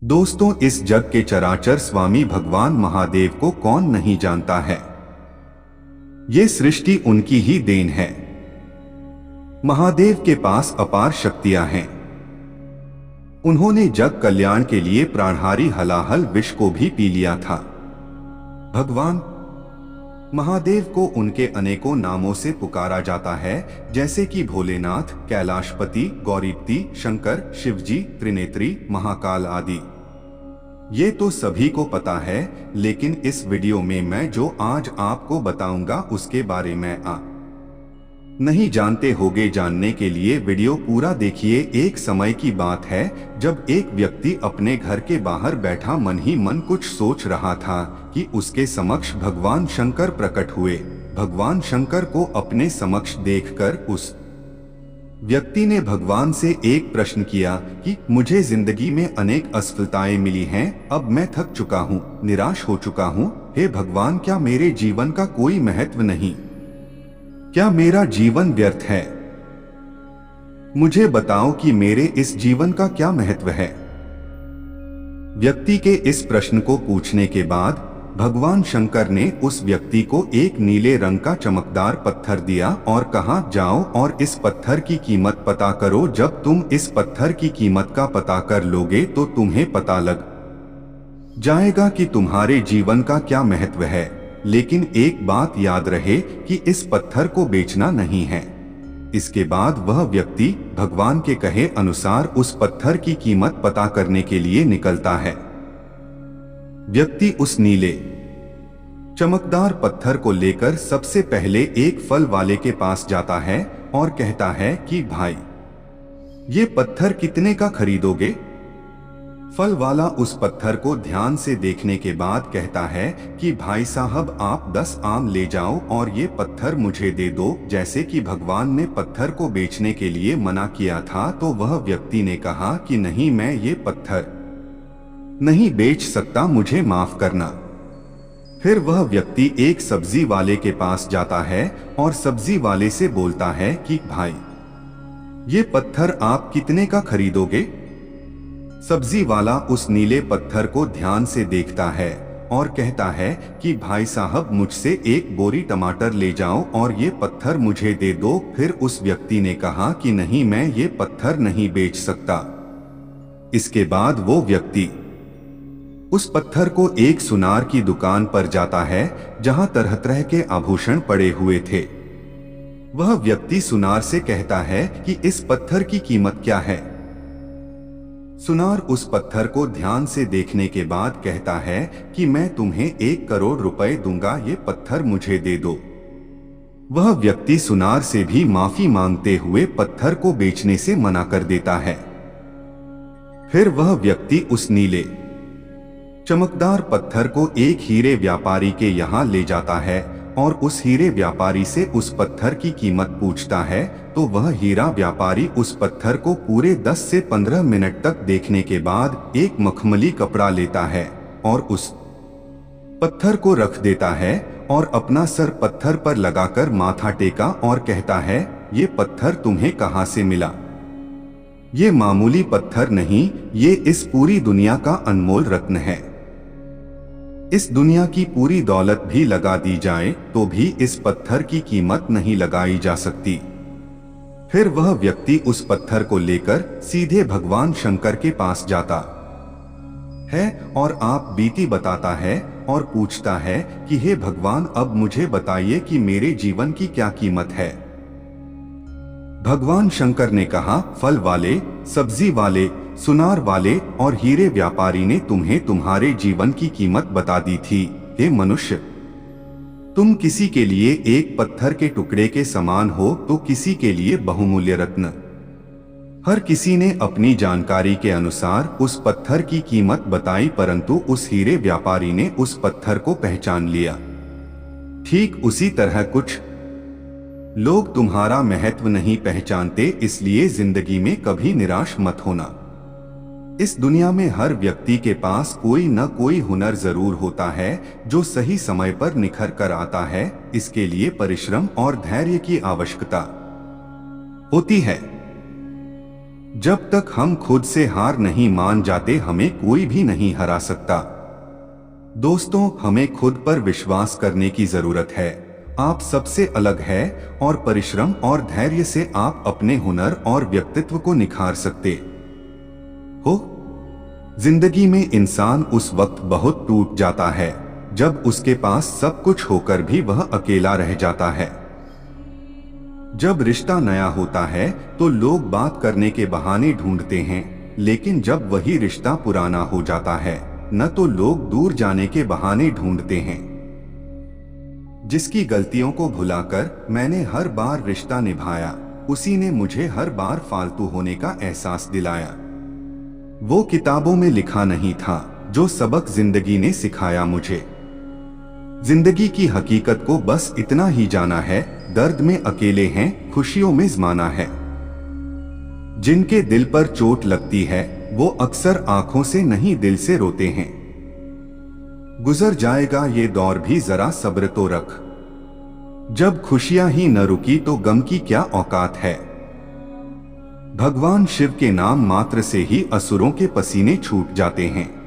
दोस्तों, इस जग के चराचर स्वामी भगवान महादेव को कौन नहीं जानता है। ये सृष्टि उनकी ही देन है। महादेव के पास अपार शक्तियां हैं। उन्होंने जग कल्याण के लिए प्राणहारी हलाहल विष को भी पी लिया था। भगवान महादेव को उनके अनेकों नामों से पुकारा जाता है, जैसे कि भोलेनाथ, कैलाशपति, गौरीपति, शंकर, शिवजी, त्रिनेत्री, महाकाल आदि। ये तो सभी को पता है, लेकिन इस वीडियो में मैं जो आज आपको बताऊंगा उसके बारे में आप नहीं जानते होगे। जानने के लिए वीडियो पूरा देखिए। एक समय की बात है जब एक व्यक्ति अपने घर के बाहर बैठा मन ही मन कुछ सोच रहा था कि उसके समक्ष भगवान शंकर प्रकट हुए। भगवान शंकर को अपने समक्ष देखकर उस व्यक्ति ने भगवान से एक प्रश्न किया कि मुझे जिंदगी में अनेक असफलताएं मिली हैं, अब मैं थक चुका हूँ, निराश हो चुका हूँ। हे भगवान, क्या मेरे जीवन का कोई महत्व नहीं? क्या मेरा जीवन व्यर्थ है? मुझे बताओ कि मेरे इस जीवन का क्या महत्व है? व्यक्ति के इस प्रश्न को पूछने के बाद भगवान शंकर ने उस व्यक्ति को एक नीले रंग का चमकदार पत्थर दिया और कहा, जाओ और इस पत्थर की कीमत पता करो। जब तुम इस पत्थर की कीमत का पता कर लोगे तो तुम्हें पता लग जाएगा कि तुम्हारे जीवन का क्या महत्व है। लेकिन एक बात याद रहे कि इस पत्थर को बेचना नहीं है। इसके बाद वह व्यक्ति भगवान के कहे अनुसार उस पत्थर की कीमत पता करने के लिए निकलता है। व्यक्ति उस नीले चमकदार पत्थर को लेकर सबसे पहले एक फल वाले के पास जाता है और कहता है कि भाई, ये पत्थर कितने का खरीदोगे? फल वाला उस पत्थर को ध्यान से देखने के बाद कहता है कि भाई साहब, आप 10 आम ले जाओ और ये पत्थर मुझे दे दो। जैसे कि भगवान ने पत्थर को बेचने के लिए मना किया था, तो वह व्यक्ति ने कहा कि नहीं, मैं ये पत्थर नहीं बेच सकता, मुझे माफ करना। फिर वह व्यक्ति एक सब्जी वाले के पास जाता है और सब्जी वाले से बोलता है कि भाई, ये पत्थर आप कितने का खरीदोगे? सब्जी वाला उस नीले पत्थर को ध्यान से देखता है और कहता है कि भाई साहब, मुझसे एक बोरी टमाटर ले जाओ और ये पत्थर मुझे दे दो। फिर उस व्यक्ति ने कहा कि नहीं, मैं ये पत्थर नहीं बेच सकता। इसके बाद वो व्यक्ति उस पत्थर को एक सुनार की दुकान पर जाता है, जहां तरह तरह के आभूषण पड़े हुए थे। वह व्यक्ति सुनार से कहता है कि इस पत्थर की कीमत क्या है? सुनार उस पत्थर को ध्यान से देखने के बाद कहता है कि मैं तुम्हें 1 करोड़ रुपए दूंगा, ये पत्थर मुझे दे दो। वह व्यक्ति सुनार से भी माफी मांगते हुए पत्थर को बेचने से मना कर देता है। फिर वह व्यक्ति उस नीले चमकदार पत्थर को एक हीरे व्यापारी के यहाँ ले जाता है और उस हीरे व्यापारी से उस पत्थर की कीमत पूछता है। तो वह हीरा व्यापारी उस पत्थर को पूरे 10 से 15 मिनट तक देखने के बाद एक मखमली कपड़ा लेता है और उस पत्थर को रख देता है और अपना सर पत्थर पर लगाकर माथा टेका और कहता है, ये पत्थर तुम्हें कहाँ से मिला? ये मामूली पत्थर नहीं, ये इस पूरी दुनिया का अनमोल रत्न है। इस दुनिया की पूरी दौलत भी लगा दी जाए तो भी इस पत्थर की कीमत नहीं लगाई जा सकती। फिर वह व्यक्ति उस पत्थर को लेकर सीधे भगवान शंकर के पास जाता है और आप बीती बताता है और पूछता है कि हे भगवान, अब मुझे बताइए कि मेरे जीवन की क्या कीमत है? भगवान शंकर ने कहा, फल वाले, सब्जी वाले, सुनार वाले और हीरे व्यापारी ने तुम्हें तुम्हारे जीवन की कीमत बता दी थी। हे मनुष्य, तुम किसी के लिए एक पत्थर के टुकड़े के समान हो तो किसी के लिए बहुमूल्य रत्न। हर किसी ने अपनी जानकारी के अनुसार उस पत्थर की कीमत बताई, परंतु उस हीरे व्यापारी ने उस पत्थर को पहचान लिया। ठीक उसी तरह कुछ लोग तुम्हारा महत्व नहीं पहचानते, इसलिए जिंदगी में कभी निराश मत होना। इस दुनिया में हर व्यक्ति के पास कोई न कोई हुनर जरूर होता है जो सही समय पर निखर कर आता है। इसके लिए परिश्रम और धैर्य की आवश्यकता होती है। जब तक हम खुद से हार नहीं मान जाते हमें कोई भी नहीं हरा सकता। दोस्तों, हमें खुद पर विश्वास करने की जरूरत है। आप सबसे अलग है और परिश्रम और धैर्य से आप अपने हुनर और व्यक्तित्व को निखार सकते हो। जिंदगी में इंसान उस वक्त बहुत टूट जाता है जब उसके पास सब कुछ होकर भी वह अकेला रह जाता है। जब रिश्ता नया होता है तो लोग बात करने के बहाने ढूंढते हैं, लेकिन जब वही रिश्ता पुराना हो जाता है न तो लोग दूर जाने के बहाने ढूंढते हैं। जिसकी गलतियों को भुलाकर मैंने हर बार रिश्ता निभाया, उसी ने मुझे हर बार फालतू होने का एहसास दिलाया। वो किताबों में लिखा नहीं था जो सबक जिंदगी ने सिखाया मुझे। जिंदगी की हकीकत को बस इतना ही जाना है, दर्द में अकेले हैं, खुशियों में ज़माना है। जिनके दिल पर चोट लगती है वो अक्सर आंखों से नहीं दिल से रोते हैं। गुजर जाएगा ये दौर भी, जरा सब्र तो रख। जब खुशियां ही न रुकी तो गम की क्या औकात है। भगवान शिव के नाम मात्र से ही असुरों के पसीने छूट जाते हैं।